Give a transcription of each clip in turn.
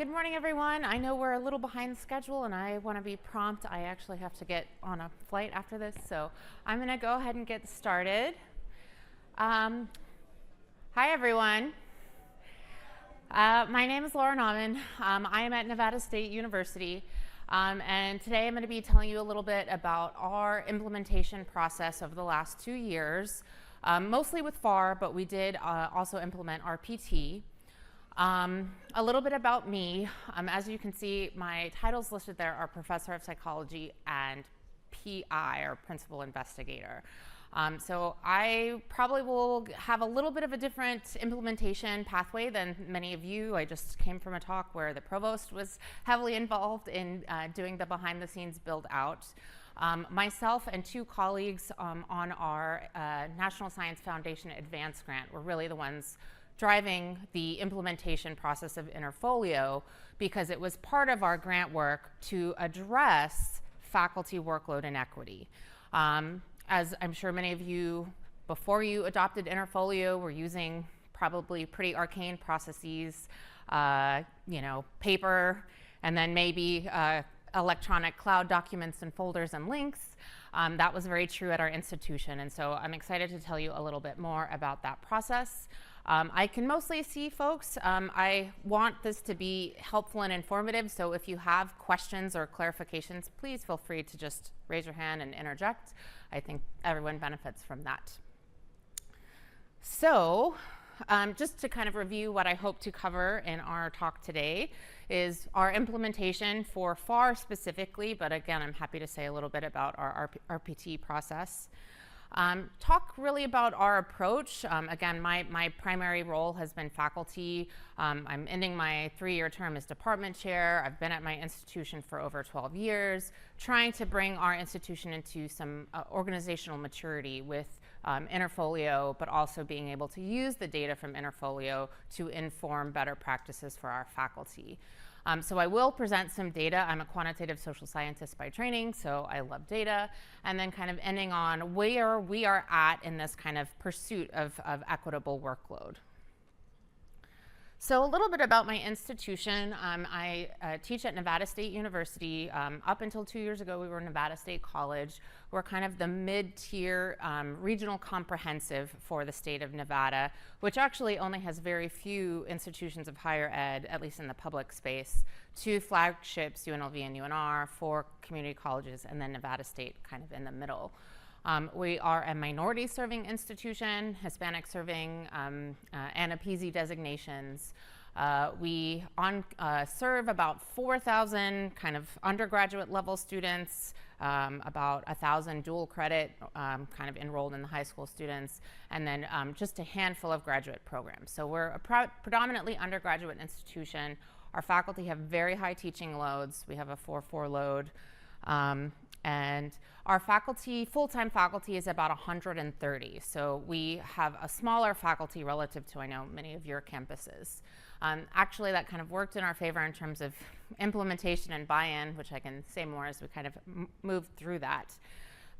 Good morning, everyone. I know we're a little behind schedule, and I want to be prompt. I actually have to get on a flight after this, so I'm going to go ahead and get started. Hi, everyone. My name is Laura Nauman. I am at Nevada State University, and today I'm going to be telling you a little bit about our implementation process over the last 2 years, mostly with FAR, but we did also implement RPT. A little bit about me. As you can see, my titles listed there are Professor of Psychology and PI, or Principal Investigator. So I probably will have a little bit of a different implementation pathway than many of you. I just came from a talk where the provost was heavily involved in doing the behind-the-scenes build-out. Myself and 2 colleagues on our National Science Foundation Advanced Grant were really the ones driving the implementation process of Interfolio, because it was part of our grant work to address faculty workload inequity. As I'm sure many of you, before you adopted Interfolio, were using probably pretty arcane processes, paper, and then maybe electronic cloud documents and folders and links. That was very true at our institution, and so I'm excited to tell you a little bit more about that process. I can mostly see folks. I want this to be helpful and informative, so if you have questions or clarifications, please feel free to just raise your hand and interject. I think everyone benefits from that. So, just to kind of review what I hope to cover in our talk today is our implementation for FAR specifically, but again, I'm happy to say a little bit about our RPT process. Talk really about our approach. Again, my primary role has been faculty. I'm ending my 3-year term as department chair. I've been at my institution for over 12 years, trying to bring our institution into some organizational maturity with Interfolio, but also being able to use the data from Interfolio to inform better practices for our faculty. So I will present some data. I'm a quantitative social scientist by training, so I love data. And then kind of ending on where we are at in this kind of pursuit of equitable workload. So a little bit about my institution. I teach at Nevada State University. Up until 2 years ago, we were Nevada State College. We're kind of the mid-tier regional comprehensive for the state of Nevada, which actually only has very few institutions of higher ed, at least in the public space, 2 flagships, UNLV and UNR, 4 community colleges, and then Nevada State kind of in the middle. We are a minority-serving institution, Hispanic-serving, and APESI designations. We serve about 4,000 kind of undergraduate-level students, about 1,000 dual credit kind of enrolled in the high school students, and then just a handful of graduate programs. So we're a predominantly undergraduate institution. Our faculty have very high teaching loads. We have a 4-4 load. And our faculty, full-time faculty, is about 130. So we have a smaller faculty relative to, I know, many of your campuses. Actually, that kind of worked in our favor in terms of implementation and buy-in, which I can say more as we kind of move through that.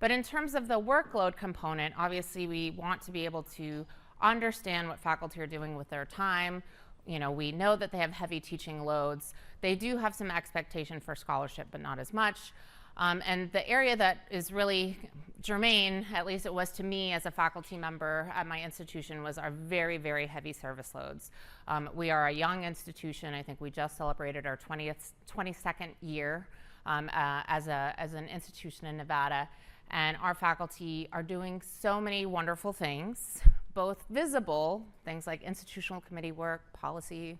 But in terms of the workload component, obviously we want to be able to understand what faculty are doing with their time. We know that they have heavy teaching loads. They do have some expectation for scholarship, but not as much. And the area that is really germane, at least it was to me as a faculty member at my institution, was our very, very heavy service loads. We are a young institution. I think we just celebrated our 22nd year as an institution in Nevada. And our faculty are doing so many wonderful things, both visible, things like institutional committee work, policy,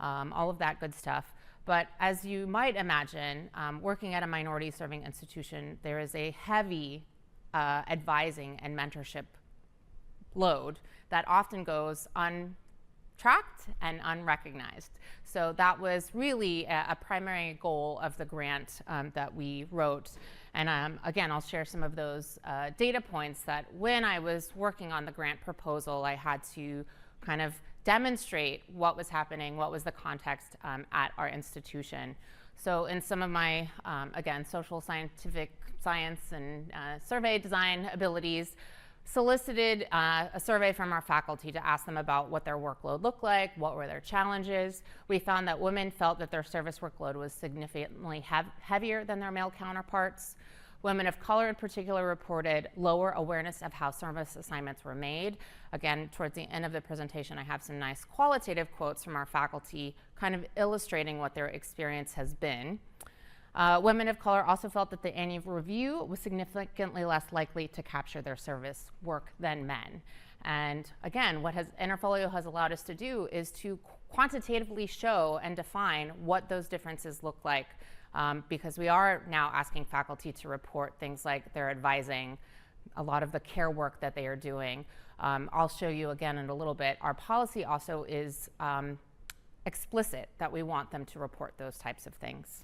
all of that good stuff. But as you might imagine, working at a minority-serving institution, there is a heavy advising and mentorship load that often goes untracked and unrecognized. So that was really a primary goal of the grant that we wrote. And again, I'll share some of those data points that when I was working on the grant proposal, I had to kind of demonstrate what was happening, what was the context at our institution. So in some of my, again, social scientific science and survey design abilities, solicited a survey from our faculty to ask them about what their workload looked like, what were their challenges. We found that women felt that their service workload was significantly heavier than their male counterparts. Women of color in particular reported lower awareness of how service assignments were made. Again, towards the end of the presentation, I have some nice qualitative quotes from our faculty kind of illustrating what their experience has been. Women of color also felt that the annual review was significantly less likely to capture their service work than men. And again, what Interfolio has allowed us to do is to quantitatively show and define what those differences look like, because we are now asking faculty to report things like they're advising, a lot of the care work that they are doing. I'll show you again in a little bit. Our policy also is explicit that we want them to report those types of things.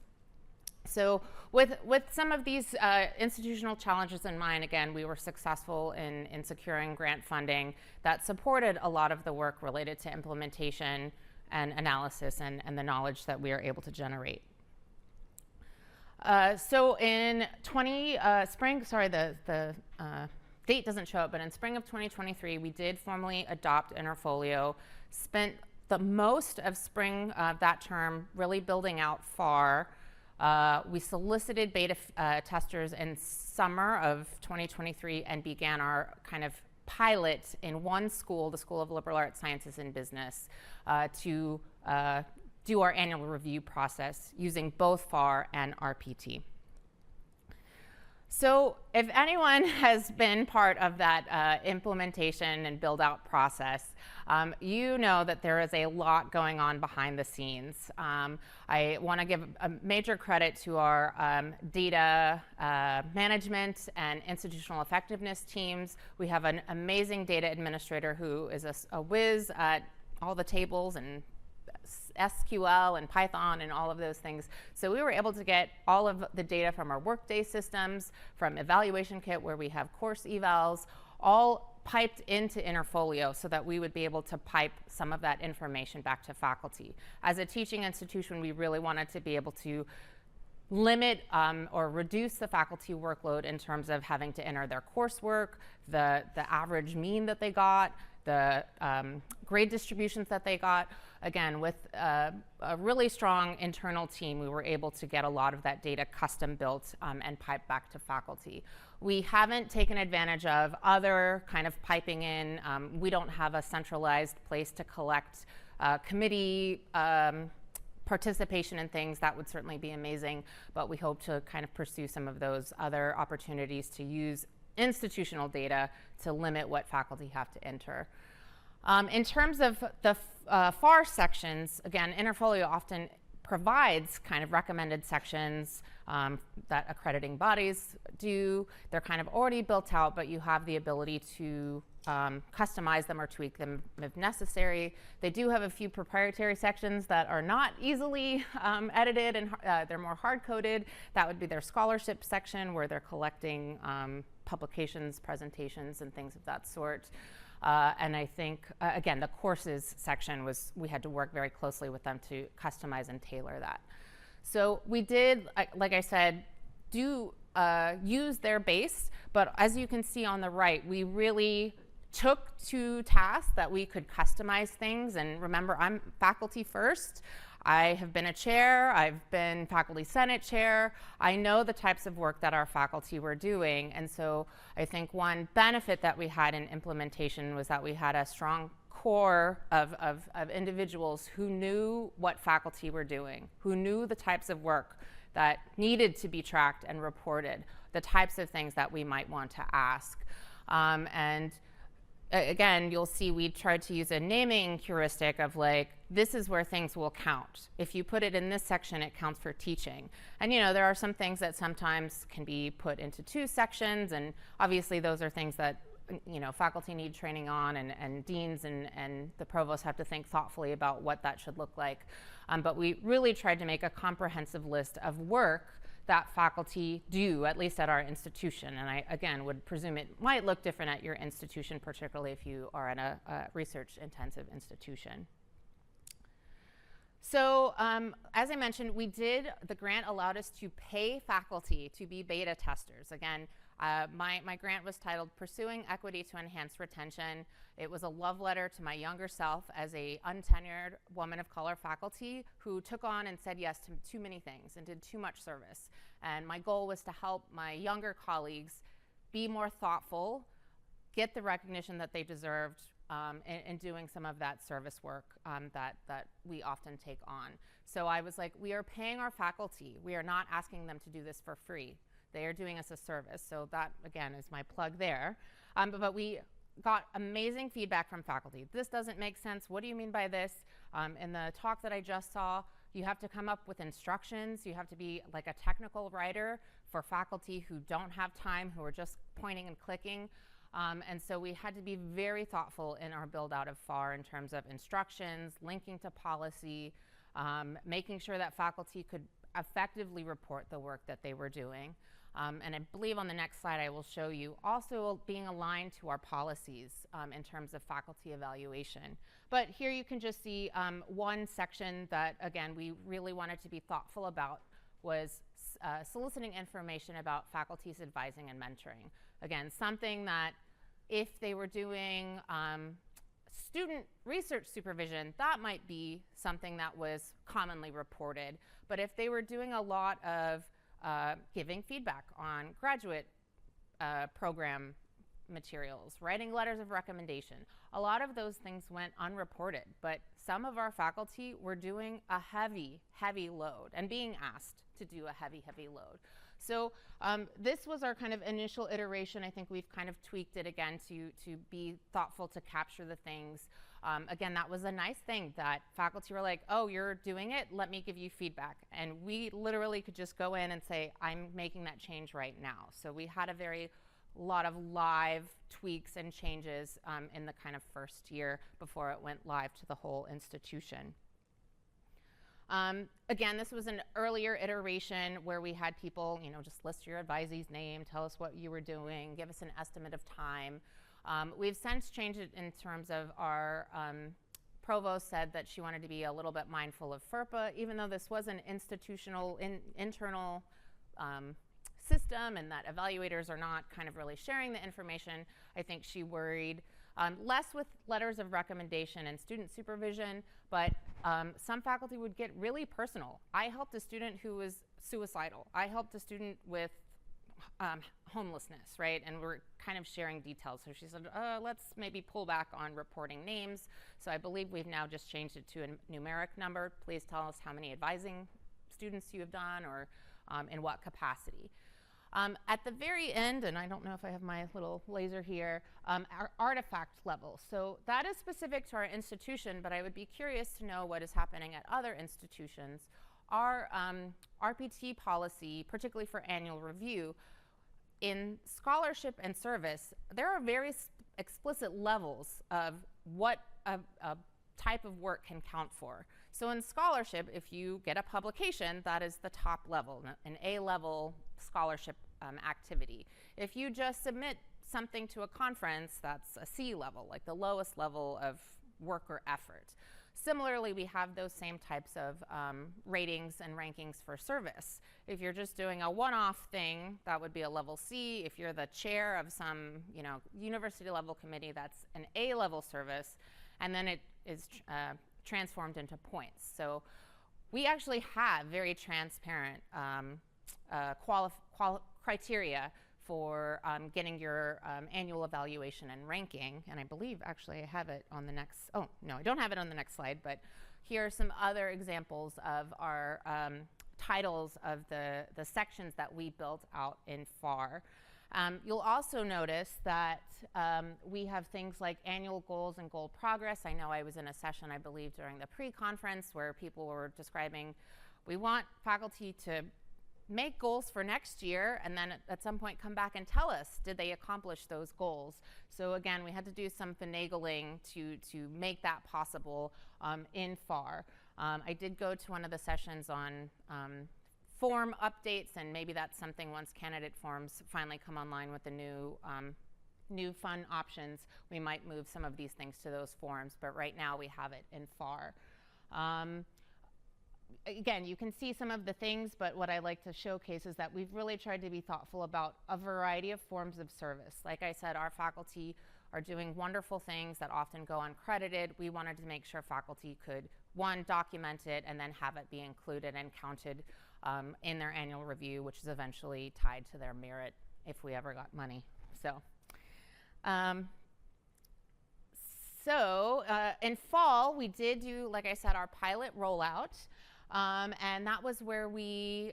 So with some of these institutional challenges in mind, again, we were successful in securing grant funding that supported a lot of the work related to implementation and analysis and the knowledge that we are able to generate. So in the date doesn't show up, but in spring of 2023, we did formally adopt Interfolio, spent the most of spring that term really building out FAR. We solicited beta testers in summer of 2023 and began our kind of pilot in one school, the School of Liberal Arts, Sciences, and Business, to do our annual review process using both FAR and RPT. So if anyone has been part of that implementation and build-out process, you know that there is a lot going on behind the scenes. I want to give a major credit to our data management and institutional effectiveness teams. We have an amazing data administrator who is a whiz at all the tables and SQL and Python and all of those things. So we were able to get all of the data from our Workday systems, from Evaluation Kit, where we have course evals, all piped into Interfolio so that we would be able to pipe some of that information back to faculty. As a teaching institution, we really wanted to be able to limit or reduce the faculty workload in terms of having to enter their coursework, the average mean that they got, the grade distributions that they got. Again, with a really strong internal team, we were able to get a lot of that data custom built and piped back to faculty. We haven't taken advantage of other kind of piping in. We don't have a centralized place to collect committee participation in things. That would certainly be amazing, but we hope to kind of pursue some of those other opportunities to use institutional data to limit what faculty have to enter. In terms of the FAR sections, again, Interfolio often provides kind of recommended sections that accrediting bodies do. They're kind of already built out, but you have the ability to customize them or tweak them if necessary. They do have a few proprietary sections that are not easily edited, and they're more hard-coded. That would be their scholarship section, where they're collecting publications, presentations, and things of that sort. And I think, again, the courses section we had to work very closely with them to customize and tailor that. So we did, like I said, use their base, but as you can see on the right, we really took to task that we could customize things. And remember, I'm faculty first. I have been a chair, I've been faculty senate chair. I know the types of work that our faculty were doing. And so I think one benefit that we had in implementation was that we had a strong core of individuals who knew what faculty were doing, who knew the types of work that needed to be tracked and reported, the types of things that we might want to ask. And again, you'll see we tried to use a naming heuristic of like, this is where things will count. If you put it in this section, it counts for teaching. And you know, there are some things that sometimes can be put into two sections, and obviously those are things that faculty need training on, and deans and the provost have to think thoughtfully about what that should look like. But we really tried to make a comprehensive list of work that faculty do, at least at our institution. And I, again, would presume it might look different at your institution, particularly if you are in a research-intensive institution. So as I mentioned, the grant allowed us to pay faculty to be beta testers. Again, My grant was titled Pursuing Equity to Enhance Retention. It was a love letter to my younger self as a untenured woman of color faculty who took on and said yes to too many things and did too much service. And my goal was to help my younger colleagues be more thoughtful, get the recognition that they deserved in doing some of that service work that we often take on. So I was like, we are paying our faculty. We are not asking them to do this for free. They are doing us a service. So that, again, is my plug there. But we got amazing feedback from faculty. This doesn't make sense. What do you mean by this? In the talk that I just saw, you have to come up with instructions. You have to be like a technical writer for faculty who don't have time, who are just pointing and clicking. And so we had to be very thoughtful in our build out of FAR in terms of instructions, linking to policy, making sure that faculty could effectively report the work that they were doing. And I believe on the next slide I will show you also being aligned to our policies in terms of faculty evaluation. But here you can just see one section that, again, we really wanted to be thoughtful about was soliciting information about faculty's advising and mentoring. Again, something that if they were doing student research supervision, that might be something that was commonly reported. But if they were doing a lot of giving feedback on graduate program materials, writing letters of recommendation, a lot of those things went unreported. But some of our faculty were doing a heavy, heavy load and being asked to do a heavy, heavy load. So this was our kind of initial iteration. I think we've kind of tweaked it again to be thoughtful to capture the things. Again, that was a nice thing that faculty were like, oh, you're doing it, let me give you feedback. And we literally could just go in and say, I'm making that change right now. So we had a lot of live tweaks and changes in the kind of first year before it went live to the whole institution. Again, this was an earlier iteration where we had people, just list your advisee's name, tell us what you were doing, give us an estimate of time. We've since changed it in terms of our provost said that she wanted to be a little bit mindful of FERPA, even though this was an institutional, internal system and that evaluators are not kind of really sharing the information. I think she worried less with letters of recommendation and student supervision, but some faculty would get really personal. I helped a student who was suicidal. I helped a student with homelessness, right? And we're kind of sharing details. So she said, let's maybe pull back on reporting names. So I believe we've now just changed it to a numeric number. Please tell us how many advising students you have done or in what capacity. At the very end, and I don't know if I have my little laser here, our artifact level. So that is specific to our institution, but I would be curious to know what is happening at other institutions. Our RPT policy, particularly for annual review, in scholarship and service, there are very explicit levels of what a type of work can count for. So in scholarship, if you get a publication, that is the top level, an A-level scholarship activity. If you just submit something to a conference, that's a C level, like the lowest level of work or effort. Similarly, we have those same types of ratings and rankings for service. If you're just doing a one-off thing, that would be a level C. If you're the chair of some university level committee, that's an A-level service, and then it is transformed into points. So we actually have very transparent criteria for getting your annual evaluation and ranking. And I believe actually I have it on the next, oh no, I don't have it on the next slide, but here are some other examples of our titles of the sections that we built out in FAR. You'll also notice that we have things like annual goals and goal progress. I know I was in a session, I believe, during the pre-conference where people were describing, we want faculty to make goals for next year and then at some point come back and tell us, did they accomplish those goals? So again, we had to do some finagling to make that possible in FAR. I did go to one of the sessions on form updates, and maybe that's something once candidate forms finally come online with the new fun options, we might move some of these things to those forms, but right now we have it in FAR. again, you can see some of the things, but what I like to showcase is that we've really tried to be thoughtful about a variety of forms of service. Like I said, our faculty are doing wonderful things that often go uncredited. We wanted to make sure faculty could, one, document it and then have it be included and counted in their annual review, which is eventually tied to their merit if we ever got money. So in fall, we did do, like I said, our pilot rollout. And that was where we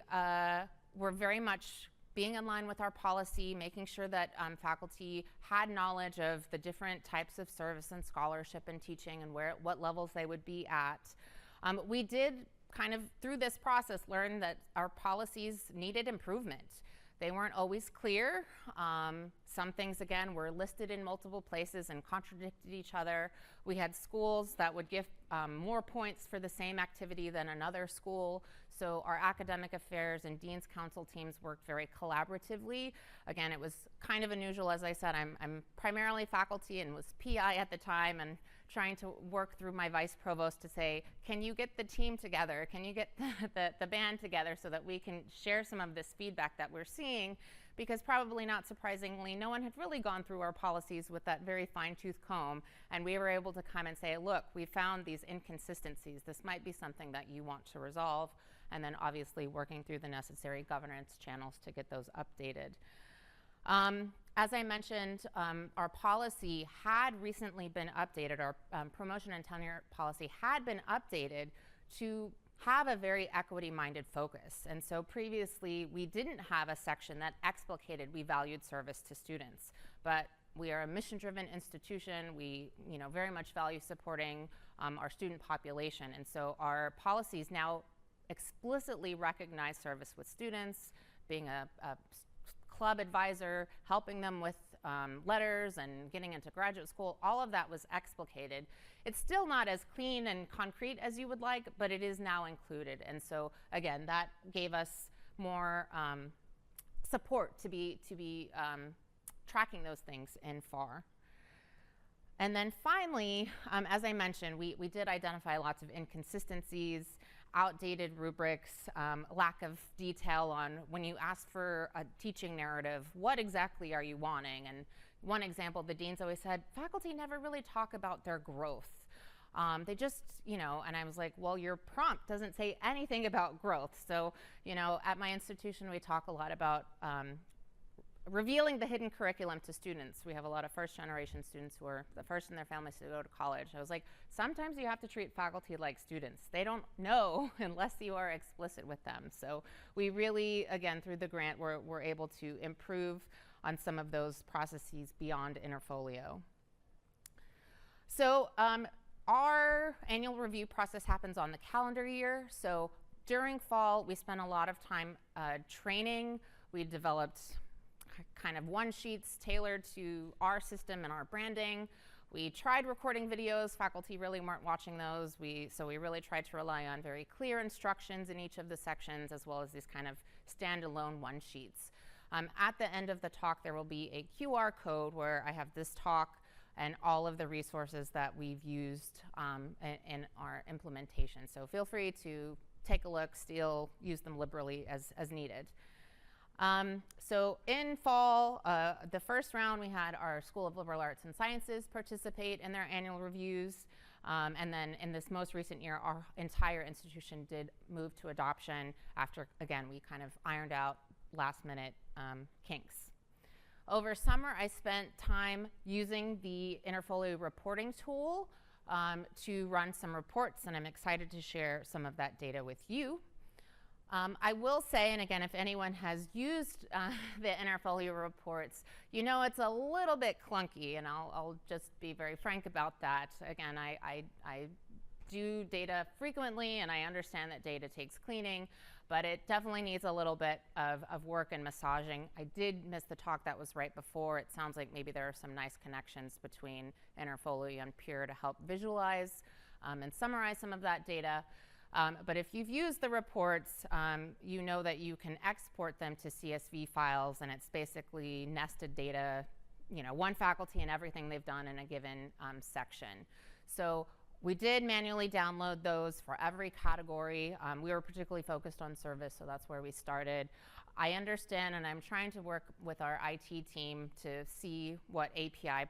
were very much being in line with our policy, making sure that faculty had knowledge of the different types of service and scholarship and teaching and what levels they would be at. We did kind of, through this process, learn that our policies needed improvement. They weren't always clear. Some things, again, were listed in multiple places and contradicted each other. We had schools that would give more points for the same activity than another school. So our academic affairs and Dean's Council teams worked very collaboratively. Again, it was kind of unusual. As I said, I'm primarily faculty and was PI at the time, and trying to work through my vice provost to say, can you get the team together? Can you get the band together so that we can share some of this feedback that we're seeing? Because probably not surprisingly, no one had really gone through our policies with that very fine-tooth comb, and we were able to come and say, look, we found these inconsistencies. This might be something that you want to resolve, and then obviously working through the necessary governance channels to get those updated. As I mentioned, our policy had recently been updated. Our promotion and tenure policy had been updated to have a very equity-minded focus. And so previously, we didn't have a section that explicated we valued service to students. But we are a mission-driven institution. We very much value supporting our student population. And so our policies now explicitly recognize service with students, being a club advisor, helping them with letters and getting into graduate school. All of that was explicated. It's still not as clean and concrete as you would like, but it is now included. And so again, that gave us more support to be tracking those things in FAR. And then finally, as I mentioned, we did identify lots of inconsistencies, outdated rubrics, lack of detail on when you ask for a teaching narrative, what exactly are you wanting? And one example, the deans always said, faculty never really talk about their growth. They just, and I was like, well, your prompt doesn't say anything about growth. So, at my institution, we talk a lot about revealing the hidden curriculum to students. We have a lot of first-generation students who are the first in their families to go to college. I was like, sometimes you have to treat faculty like students. They don't know unless you are explicit with them. So we really, again, through the grant, we're able to improve on some of those processes beyond Interfolio. So our annual review process happens on the calendar year. So during fall, we spent a lot of time training. We developed kind of one-sheets tailored to our system and our branding. We tried recording videos. Faculty really weren't watching those. So we really tried to rely on very clear instructions in each of the sections, as well as these kind of standalone one-sheets. At the end of the talk, there will be a QR code where I have this talk and all of the resources that we've used in our implementation. So feel free to take a look, steal, use them liberally as needed. So in fall, the first round, we had our School of Liberal Arts and Sciences participate in their annual reviews. And then in this most recent year, our entire institution did move to adoption after, again, we kind of ironed out last-minute kinks. Over summer, I spent time using the Interfolio reporting tool to run some reports, and I'm excited to share some of that data with you. I will say, and again, if anyone has used the Interfolio reports, it's a little bit clunky, and I'll just be very frank about that. Again, I do data frequently, and I understand that data takes cleaning, but it definitely needs a little bit of work and massaging. I did miss the talk that was right before. It sounds like maybe there are some nice connections between Interfolio and Pure to help visualize and summarize some of that data. But if you've used the reports, you know that you can export them to CSV files, and it's basically nested data, one faculty and everything they've done in a given section. So We did manually download those for every category. We were particularly focused on service, so that's where we started. I understand, and I'm trying to work with our IT team to see what API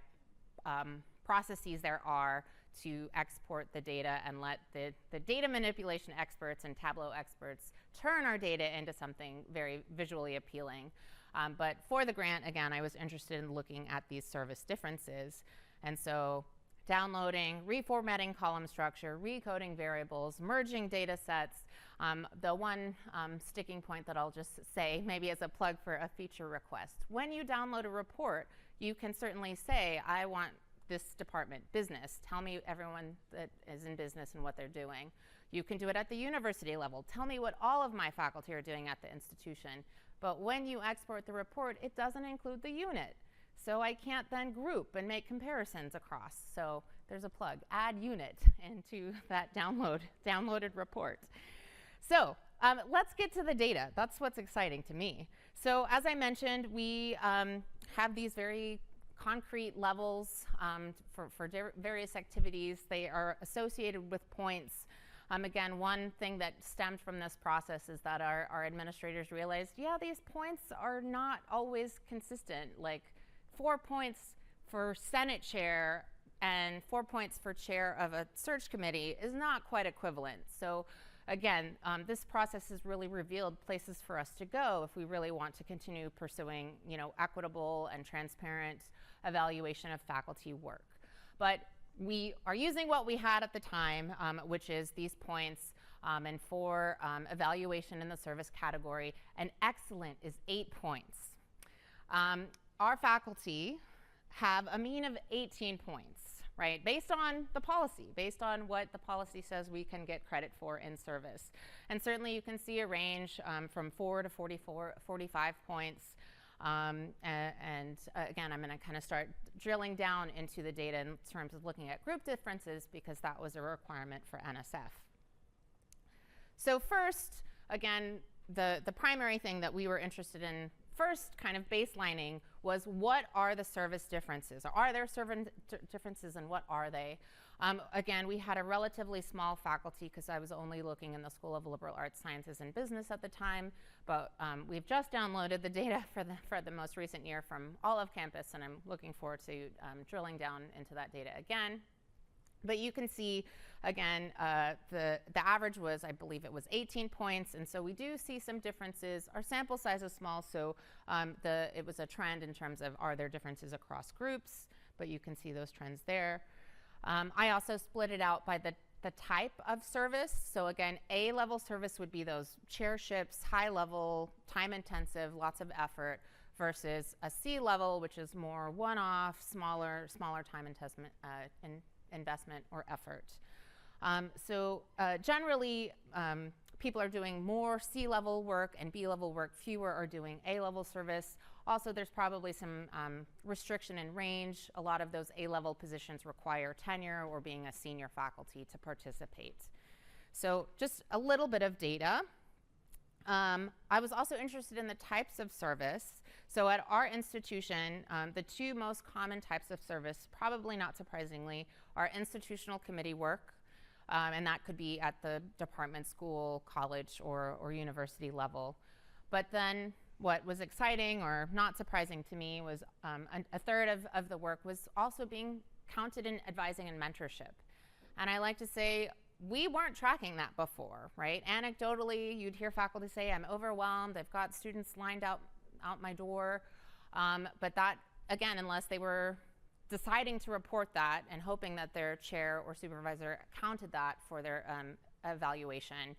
processes there are to export the data and let the data manipulation experts and Tableau experts turn our data into something very visually appealing. But for the grant, again, I was interested in looking at these service differences. And so downloading, reformatting column structure, recoding variables, merging data sets. The one sticking point that I'll just say, maybe as a plug for a feature request. When you download a report, you can certainly say, I want this department, business. Tell me everyone that is in business and what they're doing. You can do it at the university level. Tell me what all of my faculty are doing at the institution. But when you export the report, it doesn't include the unit. So I can't then group and make comparisons across. So there's a plug, add unit into that downloaded report. So let's get to the data. That's what's exciting to me. So as I mentioned, we have these very concrete levels for various activities. They are associated with points. Again, one thing that stemmed from this process is that our administrators realized, yeah, these points are not always consistent. Like 4 points for Senate chair and 4 points for chair of a search committee is not quite equivalent. So again, this process has really revealed places for us to go if we really want to continue pursuing, equitable and transparent evaluation of faculty work. But we are using what we had at the time, which is these points, and for evaluation in the service category, an excellent is 8 points. Our faculty have a mean of 18 points, right? Based on the policy, based on what the policy says we can get credit for in service. And certainly you can see a range from 4 to 45 points. Again, I'm going to kind of start drilling down into the data in terms of looking at group differences because that was a requirement for NSF. So first, again, the primary thing that we were interested in first kind of baselining was what are the service differences? Are there service differences and what are they? Again, we had a relatively small faculty because I was only looking in the School of Liberal Arts, Sciences, and Business at the time, but we've just downloaded the data for the most recent year from all of campus, and I'm looking forward to drilling down into that data again. But you can see, again, the average was, I believe it was 18 points, and so we do see some differences. Our sample size is small, so it was a trend in terms of are there differences across groups, but you can see those trends there. I also split it out by the type of service. So again, A-level service would be those chairships, high-level, time-intensive, lots of effort, versus a C-level, which is more one-off, smaller time investment or effort. Generally, people are doing more C-level work and B-level work. Fewer are doing A-level service. Also, there's probably some restriction in range. A lot of those A-level positions require tenure or being a senior faculty to participate. So just a little bit of data. I was also interested in the types of service. So at our institution, the two most common types of service, probably not surprisingly, are institutional committee work, and that could be at the department, school, college, or university level. But then what was exciting or not surprising to me was a third of the work was also being counted in advising and mentorship. And I like to say, we weren't tracking that before, right? Anecdotally, you'd hear faculty say, I'm overwhelmed, I've got students lined out my door. But that, again, unless they were deciding to report that and hoping that their chair or supervisor counted that for their evaluation,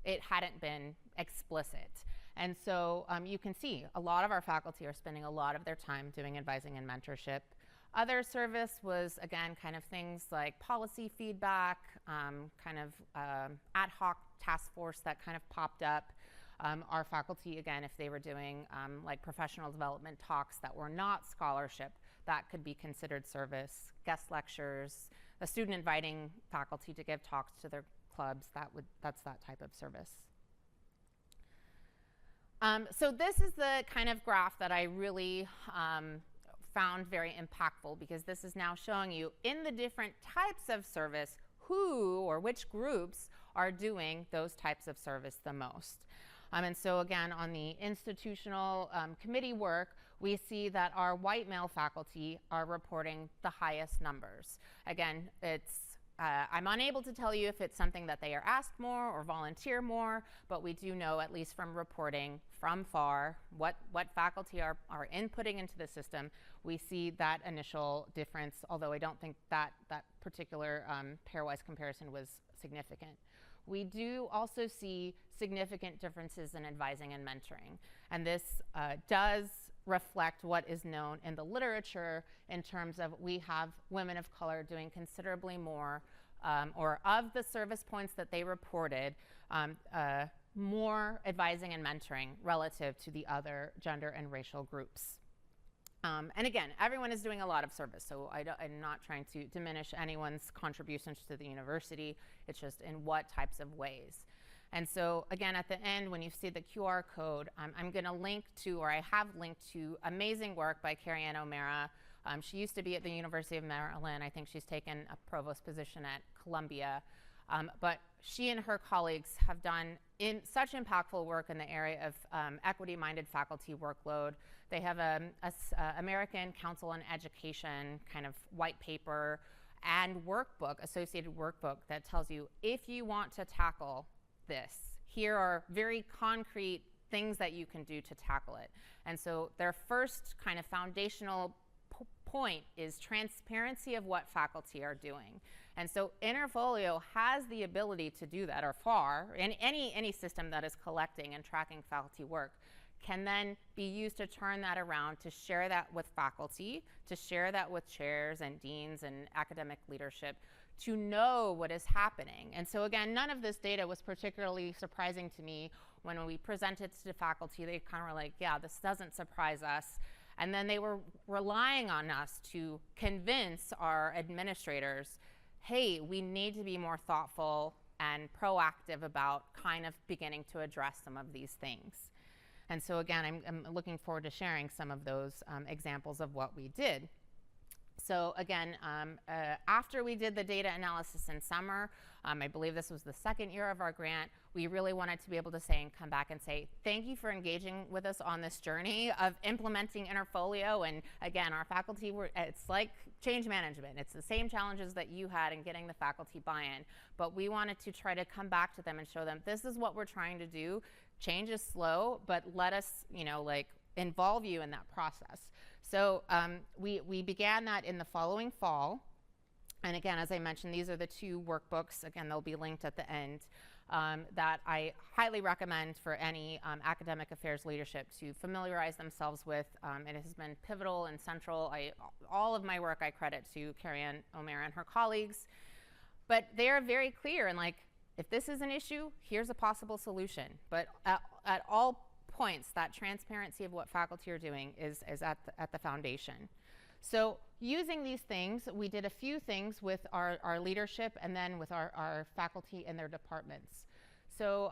it hadn't been explicit. And so you can see a lot of our faculty are spending a lot of their time doing advising and mentorship. Other service was, again, kind of things like policy feedback, kind of ad hoc task force that kind of popped up. Our faculty, again, if they were doing like professional development talks that were not scholarship, that could be considered service. Guest lectures, a student inviting faculty to give talks to their clubs, that's that type of service. So this is the kind of graph that I really found very impactful, because this is now showing you in the different types of service who or which groups are doing those types of service the most. And so again, on the institutional committee work, we see that our white male faculty are reporting the highest numbers. Again, I'm unable to tell you if it's something that they are asked more or volunteer more, but we do know, at least from reporting from FAR, what faculty are inputting into the system. We see that initial difference, although I don't think that particular pairwise comparison was significant. We do also see significant differences in advising and mentoring. And this does reflect what is known in the literature in terms of we have women of color doing considerably more, or of the service points that they reported, more advising and mentoring relative to the other gender and racial groups. And again, everyone is doing a lot of service, so I'm not trying to diminish anyone's contributions to the university. It's just in what types of ways. And so again, at the end, when you see the QR code, I'm going to link to, or I have linked to, amazing work by Carrie Ann O'Mara. She used to be at the University of Maryland. I think she's taken a provost position at Columbia. But she and her colleagues have done such impactful work in the area of equity-minded faculty workload. They have a American Council on Education kind of white paper and workbook, associated workbook, that tells you if you want to tackle this, here are very concrete things that you can do to tackle it. And so their first kind of foundational point is transparency of what faculty are doing. And so Interfolio has the ability to do that, or FAR, and any system that is collecting and tracking faculty work can then be used to turn that around, to share that with faculty, to share that with chairs and deans and academic leadership, to know what is happening. And so again, none of this data was particularly surprising to me. When we presented to faculty, they kind of were like, yeah, this doesn't surprise us. And then they were relying on us to convince our administrators, hey, we need to be more thoughtful and proactive about kind of beginning to address some of these things. And so again, I'm looking forward to sharing some of those examples of what we did. So again, after we did the data analysis in summer, I believe this was the second year of our grant, we really wanted to be able to say and come back and say, thank you for engaging with us on this journey of implementing Interfolio. And again, our faculty, it's like change management. It's the same challenges that you had in getting the faculty buy-in. But we wanted to try to come back to them and show them, this is what we're trying to do. Change is slow, but let us, involve you in that process. So we began that in the following fall. And again, as I mentioned, these are the two workbooks. Again, they'll be linked at the end, that I highly recommend for any academic affairs leadership to familiarize themselves with. It has been pivotal and central. All of my work I credit to Carrie Ann O'Mara and her colleagues. But they are very clear, and if this is an issue, here's a possible solution. But at all points, that transparency of what faculty are doing is at the foundation. So using these things, we did a few things with our leadership and then with our faculty and their departments. So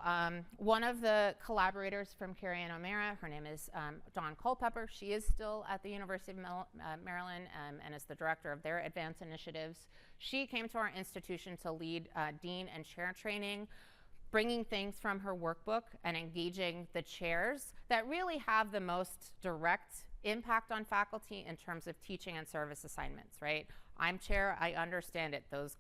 one of the collaborators from Carrie Ann O'Mara, her name is Dawn Culpepper. She is still at the University of Maryland and is the director of their advanced initiatives. She came to our institution to lead dean and chair training, bringing things from her workbook and engaging the chairs that really have the most direct impact on faculty in terms of teaching and service assignments, right? I'm chair, I understand it. Those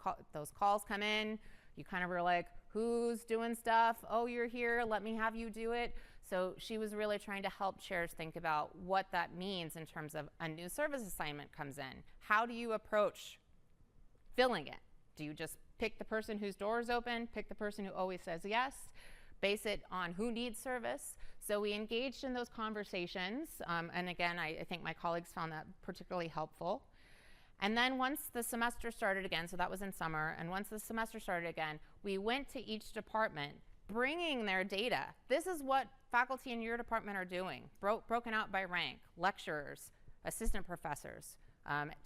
calls come in, you kind of were like, who's doing stuff? Oh, you're here, let me have you do it. So she was really trying to help chairs think about what that means in terms of a new service assignment comes in. How do you approach filling it? Do you just pick the person whose door is open, pick the person who always says yes, base it on who needs service? So we engaged in those conversations, and again, I think my colleagues found that particularly helpful. And then once the semester started again, so that was in summer, and once the semester started again, we went to each department, bringing their data. This is what faculty in your department are doing, broken out by rank, lecturers, assistant professors,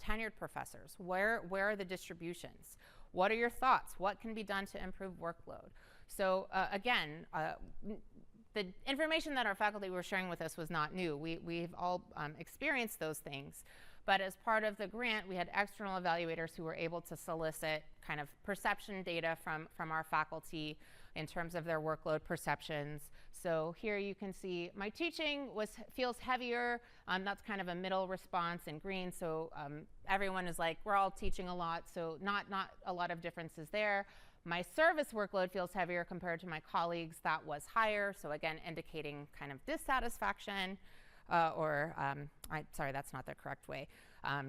tenured professors. Where are the distributions? What are your thoughts? What can be done to improve workload? So again, the information that our faculty were sharing with us was not new. We've all experienced those things. But as part of the grant, we had external evaluators who were able to solicit kind of perception data from our faculty in terms of their workload perceptions. So here you can see my teaching feels heavier. That's kind of a middle response in green. So everyone is like, we're all teaching a lot, so not a lot of differences there. My service workload feels heavier compared to my colleagues. That was higher. So again, indicating kind of dissatisfaction. Sorry, that's not the correct way.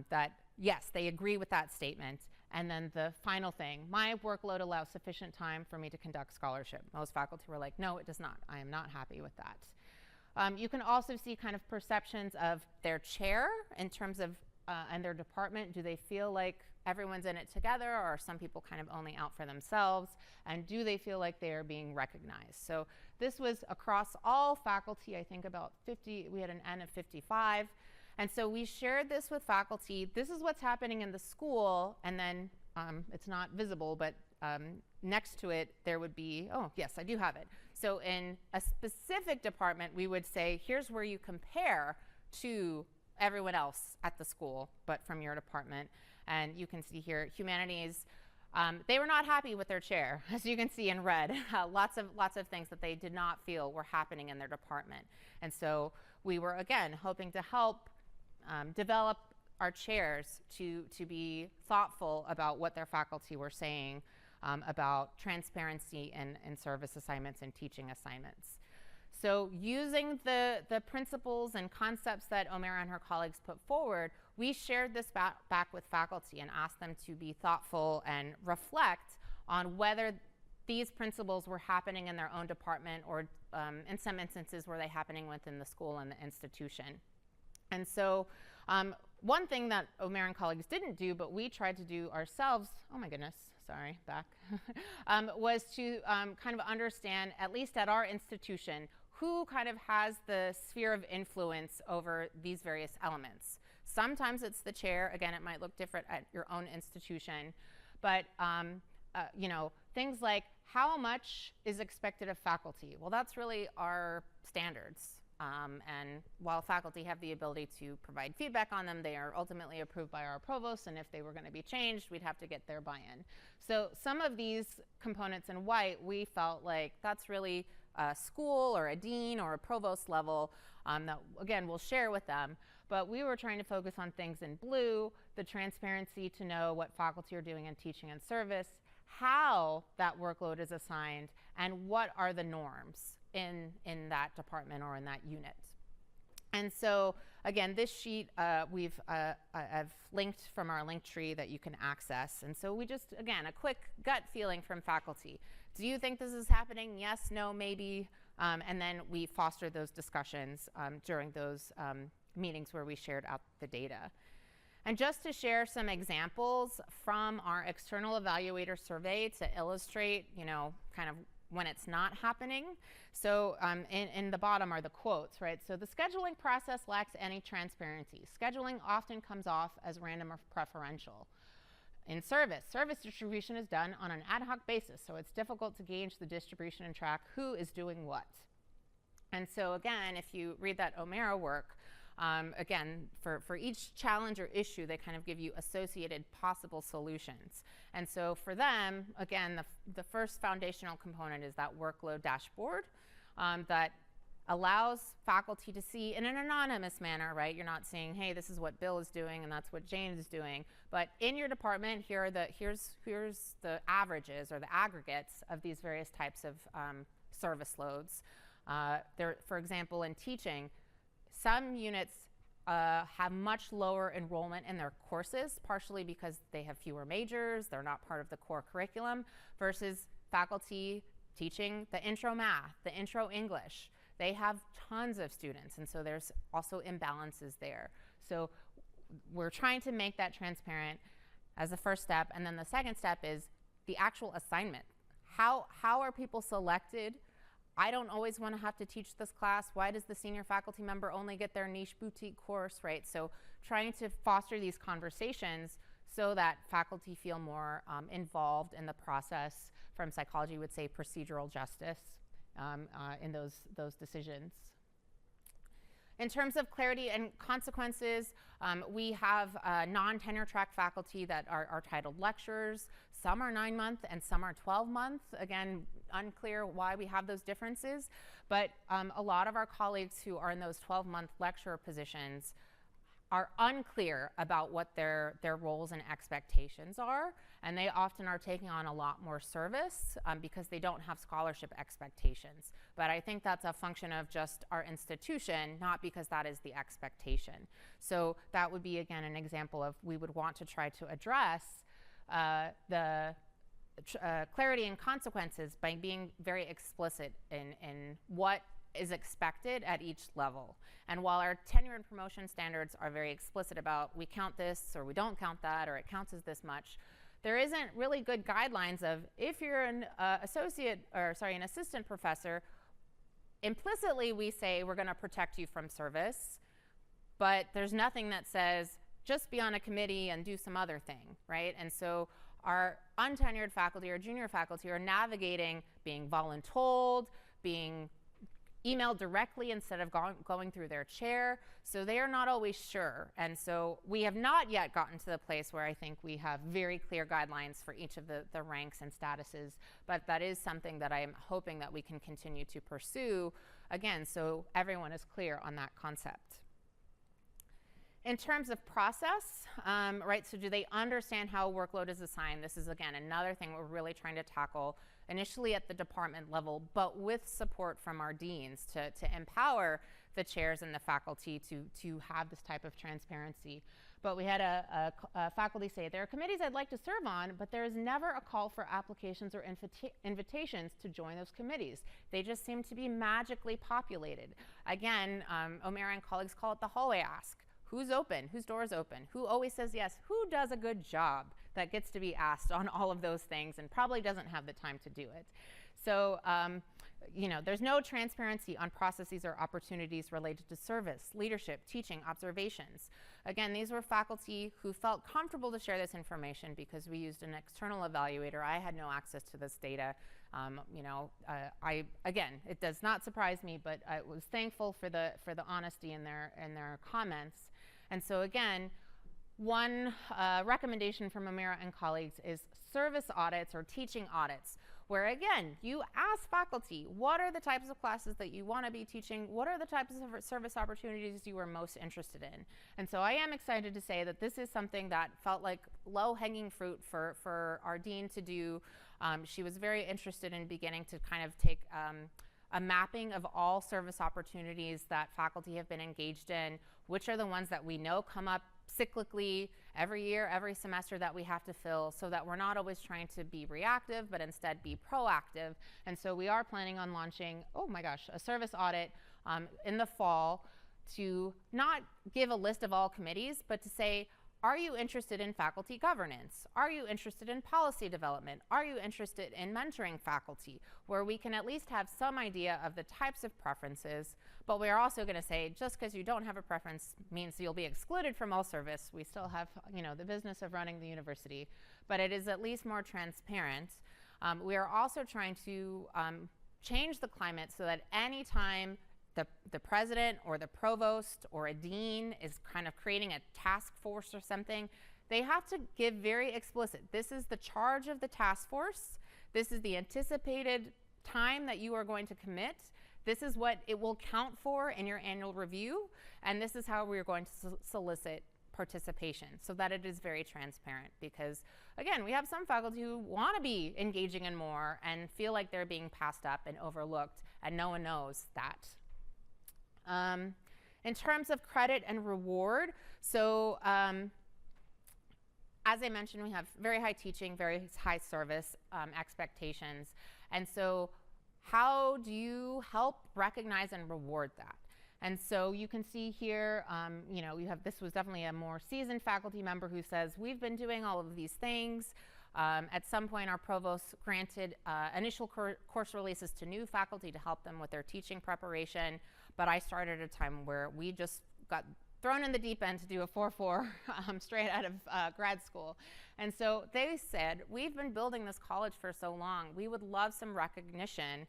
That yes, they agree with that statement. And then the final thing, my workload allows sufficient time for me to conduct scholarship. Most faculty were like, no, it does not. I am not happy with that. You can also see kind of perceptions of their chair in terms of, and their department. Do they feel like everyone's in it together, or are some people kind of only out for themselves? And do they feel like they are being recognized? So this was across all faculty, I think about 50, we had an N of 55. And so we shared this with faculty. This is what's happening in the school, and then it's not visible, but next to it there would be, oh yes, I do have it. So in a specific department, we would say, here's where you compare to everyone else at the school, but from your department. And you can see here, humanities, they were not happy with their chair, as you can see in red. Lots of things that they did not feel were happening in their department. And so we were, again, hoping to help develop our chairs to be thoughtful about what their faculty were saying about transparency in service assignments and teaching assignments. So using the principles and concepts that Omera and her colleagues put forward, we shared this back with faculty and asked them to be thoughtful and reflect on whether these principles were happening in their own department, or in some instances were they happening within the school and the institution. And so one thing that Omera and colleagues didn't do, but we tried to do ourselves, oh my goodness, sorry, back, was to kind of understand, at least at our institution, who kind of has the sphere of influence over these various elements. Sometimes it's the chair. Again, it might look different at your own institution. But you know, things like how much is expected of faculty? Well, that's really our standards. And while faculty have the ability to provide feedback on them, they are ultimately approved by our provost, and if they were going to be changed, we'd have to get their buy-in. So some of these components in white, we felt like that's really a school or a dean or a provost level that, again, we'll share with them. But we were trying to focus on things in blue, the transparency to know what faculty are doing in teaching and service, how that workload is assigned, and what are the norms in that department or in that unit. And so, again, this sheet I've linked from our link tree that you can access. And so we just, again, a quick gut feeling from faculty. Do you think this is happening? Yes, no, maybe. And then we fostered those discussions during those meetings where we shared out the data. And just to share some examples from our external evaluator survey to illustrate, you know, kind of when it's not happening. So in the bottom are the quotes, right? So the scheduling process lacks any transparency. Scheduling often comes off as random or preferential. In service distribution is done on an ad hoc basis, so it's difficult to gauge the distribution and track who is doing what. And so again, if you read that Omera work, again, for each challenge or issue, they kind of give you associated possible solutions. And so for them, again, the first foundational component is that workload dashboard that allows faculty to see in an anonymous manner, right? You're not saying, hey, this is what Bill is doing and that's what Jane is doing. But in your department, here's the averages or the aggregates of these various types of service loads. For example, in teaching, some units have much lower enrollment in their courses, partially because they have fewer majors, they're not part of the core curriculum, versus faculty teaching the intro math, the intro English. They have tons of students, and so there's also imbalances there. So we're trying to make that transparent as the first step, and then the second step is the actual assignment. How are people selected? I don't always want to have to teach this class. Why does the senior faculty member only get their niche boutique course, right? So trying to foster these conversations so that faculty feel more involved in the process. From psychology, would say procedural justice in those decisions. In terms of clarity and consequences, we have non-tenure track faculty that are titled lecturers. Some are 9-month and some are 12-month. Again, unclear why we have those differences. But a lot of our colleagues who are in those 12-month lecturer positions are unclear about what their roles and expectations are, and they often are taking on a lot more service because they don't have scholarship expectations. But I think that's a function of just our institution, not because that is the expectation. So that would be, again, an example of we would want to try to address the clarity and consequences by being very explicit in what is expected at each level. And while our tenure and promotion standards are very explicit about we count this or we don't count that or it counts as this much, there isn't really good guidelines of if you're an an assistant professor, implicitly we say we're going to protect you from service, but there's nothing that says just be on a committee and do some other thing, right? And so our untenured faculty or junior faculty are navigating being voluntold, being emailed directly instead of going through their chair, so they are not always sure. And so we have not yet gotten to the place where I think we have very clear guidelines for each of the ranks and statuses, but that is something that I am hoping that we can continue to pursue, again, so everyone is clear on that concept. In terms of process, right, so do they understand how workload is assigned? This is, again, another thing we're really trying to tackle initially at the department level, but with support from our deans to empower the chairs and the faculty to have this type of transparency. But we had a faculty say, there are committees I'd like to serve on, but there is never a call for applications or invitations to join those committees. They just seem to be magically populated. Again, O'Meara and colleagues call it the hallway ask. Who's open? Whose door is open? Who always says yes? Who does a good job that gets to be asked on all of those things and probably doesn't have the time to do it? So, you know, there's no transparency on processes or opportunities related to service, leadership, teaching, observations. Again, these were faculty who felt comfortable to share this information because we used an external evaluator. I had no access to this data. You know, again, it does not surprise me, but I was thankful for the honesty in their comments. And so again, one recommendation from O'Meara and colleagues is service audits or teaching audits, where again, you ask faculty, what are the types of classes that you want to be teaching? What are the types of service opportunities you are most interested in? And so I am excited to say that this is something that felt like low-hanging fruit for our dean to do. She was very interested in beginning to kind of take a mapping of all service opportunities that faculty have been engaged in, which are the ones that we know come up cyclically every year, every semester that we have to fill, so that we're not always trying to be reactive, but instead be proactive. And so we are planning on launching, oh my gosh, a service audit in the fall to not give a list of all committees, but to say, are you interested in faculty governance? Are you interested in policy development? Are you interested in mentoring faculty? Where we can at least have some idea of the types of preferences, but we are also going to say just because you don't have a preference means you'll be excluded from all service. We still have, you know, the business of running the university, but it is at least more transparent. We are also trying to change the climate so that anytime the president or the provost or a dean is kind of creating a task force or something, they have to give very explicit, this is the charge of the task force, this is the anticipated time that you are going to commit, this is what it will count for in your annual review, and this is how we're going to solicit participation so that it is very transparent. Because again, we have some faculty who want to be engaging in more and feel like they're being passed up and overlooked, and no one knows that. In terms of credit and reward, so as I mentioned, we have very high teaching, very high service expectations. And so how do you help recognize and reward that? And so you can see here, you know, this was definitely a more seasoned faculty member who says, we've been doing all of these things. At some point, our provost granted initial course releases to new faculty to help them with their teaching preparation. But I started at a time where we just got thrown in the deep end to do a 4-4 straight out of grad school. And so they said, we've been building this college for so long. We would love some recognition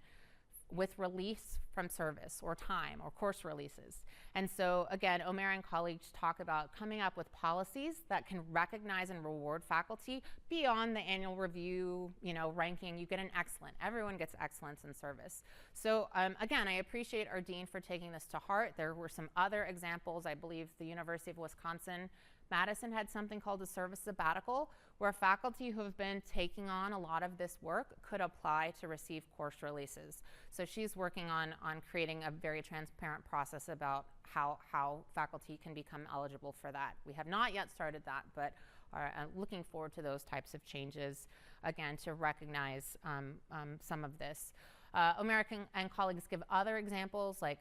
with release from service or time or course releases. And so again, Omer and colleagues talk about coming up with policies that can recognize and reward faculty beyond the annual review, ranking. You get an excellent. Everyone gets excellence in service. So again, I appreciate our dean for taking this to heart. There were some other examples. I believe the University of Wisconsin Madison had something called a service sabbatical, where faculty who have been taking on a lot of this work could apply to receive course releases. So she's working on creating a very transparent process about how faculty can become eligible for that. We have not yet started that, but are looking forward to those types of changes, again, to recognize some of this. American and colleagues give other examples like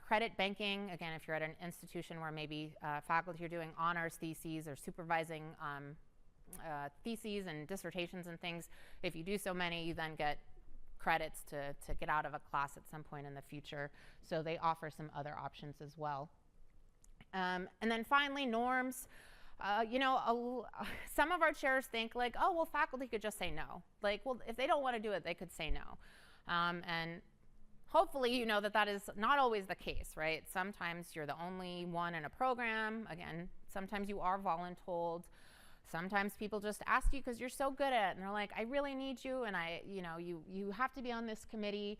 credit banking. Again, if you're at an institution where maybe faculty are doing honors theses or supervising theses and dissertations and things, if you do so many, you then get credits to get out of a class at some point in the future. So they offer some other options as well. And then finally, norms. Some of our chairs think like, oh, well, faculty could just say no. Like, well, if they don't want to do it, they could say no. And hopefully you know that is not always the case, right? Sometimes you're the only one in a program. Again, sometimes you are voluntold. Sometimes people just ask you because you're so good at it, and they're like, I really need you, and you have to be on this committee.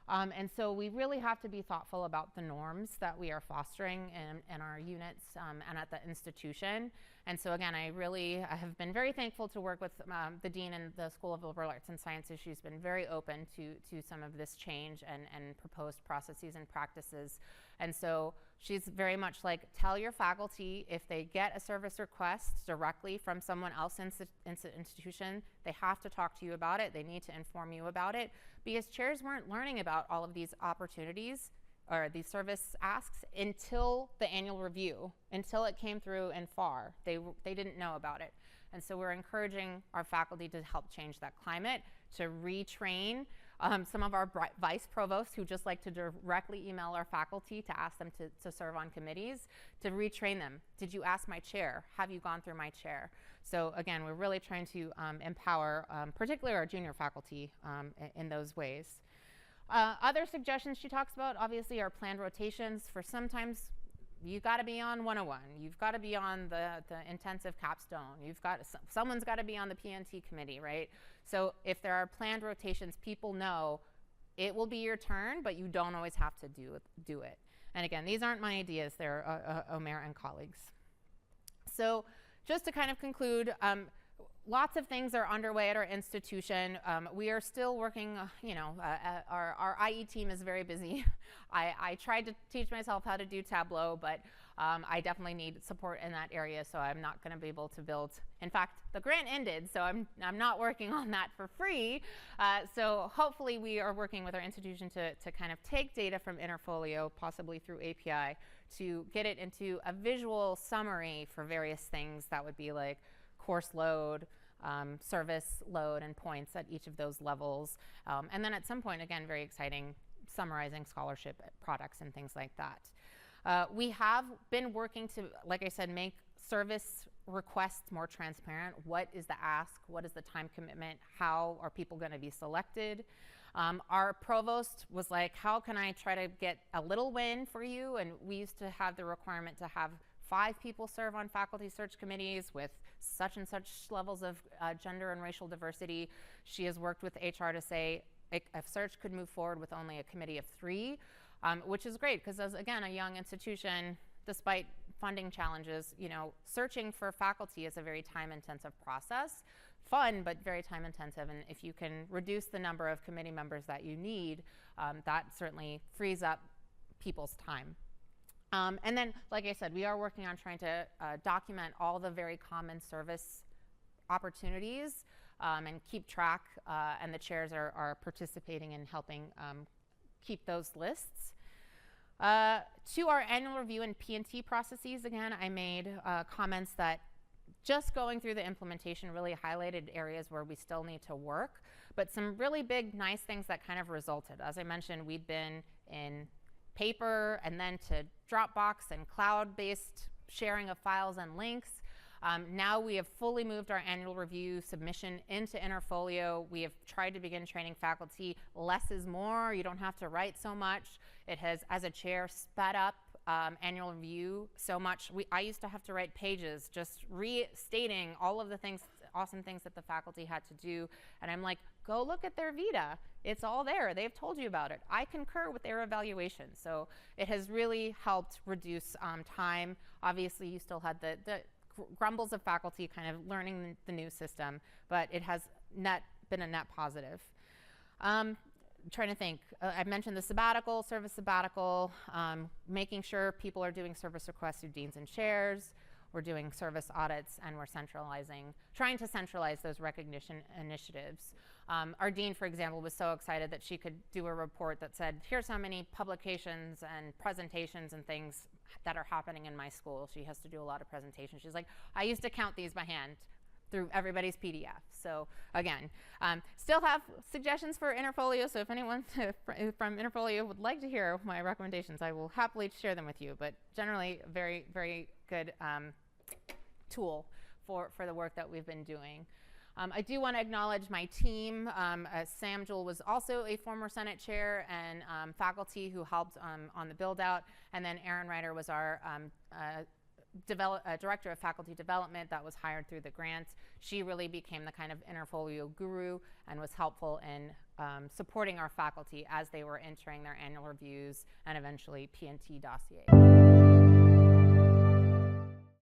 And so we really have to be thoughtful about the norms that we are fostering in our units and at the institution. And so again, I have been very thankful to work with the dean and the School of Liberal Arts and Sciences. She's been very open to some of this change and proposed processes and practices. And so she's very much like, tell your faculty if they get a service request directly from someone else in the institution, they have to talk to you about it. They need to inform you about it, because chairs weren't learning about all of these opportunities or these service asks until the annual review, until it came through in FAR. They didn't know about it. And so we're encouraging our faculty to help change that climate, to retrain some of our vice provosts who just like to directly email our faculty to ask them to serve on committees, to retrain them. Did you ask my chair? Have you gone through my chair? So again, we're really trying to empower particularly our junior faculty in those ways. Other suggestions she talks about, obviously, are planned rotations. For sometimes you got to be on 101. You've got to be on the intensive capstone. Someone's got to be on the PNT committee, right? So if there are planned rotations, people know it will be your turn, but you don't always have to do it. And again, these aren't my ideas. They're Omer and colleagues. So just to kind of conclude, lots of things are underway at our institution. We are still working, our IE team is very busy. I tried to teach myself how to do Tableau, but I definitely need support in that area, so I'm not going to be able to build. In fact, the grant ended, so I'm not working on that for free. So hopefully we are working with our institution to kind of take data from Interfolio, possibly through API, to get it into a visual summary for various things that would be like course load, service load, and points at each of those levels. And then at some point, again, very exciting, summarizing scholarship products and things like that. We have been working to, like I said, make service requests more transparent. What is the ask? What is the time commitment? How are people going to be selected? Our provost was like, how can I try to get a little win for you? And we used to have the requirement to have 5 people serve on faculty search committees with such and such levels of gender and racial diversity. She has worked with HR to say a search could move forward with only a committee of 3, which is great because, as again, a young institution, despite funding challenges, searching for faculty is a very time-intensive process. Fun, but very time-intensive. And if you can reduce the number of committee members that you need, that certainly frees up people's time. And then, like I said, we are working on trying to document all the very common service opportunities and keep track, and the chairs are participating in helping keep those lists. To our annual review and P&T processes, again, I made comments that just going through the implementation really highlighted areas where we still need to work, but some really big, nice things that kind of resulted. As I mentioned, we'd been in paper and then to Dropbox and cloud-based sharing of files and links. Now we have fully moved our annual review submission into Interfolio. We have tried to begin training faculty. Less is more. You don't have to write so much. It has, as a chair, sped up annual review so much. I used to have to write pages just restating all of the things, awesome things that the faculty had to do. And I'm like, go look at their Vita. It's all there. They've told you about it. I concur with their evaluation. So it has really helped reduce time. Obviously, you still had the grumbles of faculty kind of learning the new system, but it has been a net positive. Trying to think, I mentioned the sabbatical, service sabbatical, making sure people are doing service requests through deans and chairs. We're doing service audits, and we're trying to centralize those recognition initiatives. Our dean, for example, was so excited that she could do a report that said, here's how many publications and presentations and things that are happening in my school. She has to do a lot of presentations. She's like, I used to count these by hand through everybody's PDF. So again, still have suggestions for Interfolio, so if anyone from Interfolio would like to hear my recommendations, I will happily share them with you, but generally very, very good tool for the work that we've been doing. I do want to acknowledge my team. Sam Jewell was also a former Senate chair and faculty who helped on the build out, and then Erin Ryder was our director of faculty development that was hired through the grant. She really became the kind of Interfolio guru and was helpful in supporting our faculty as they were entering their annual reviews and eventually P&T dossiers.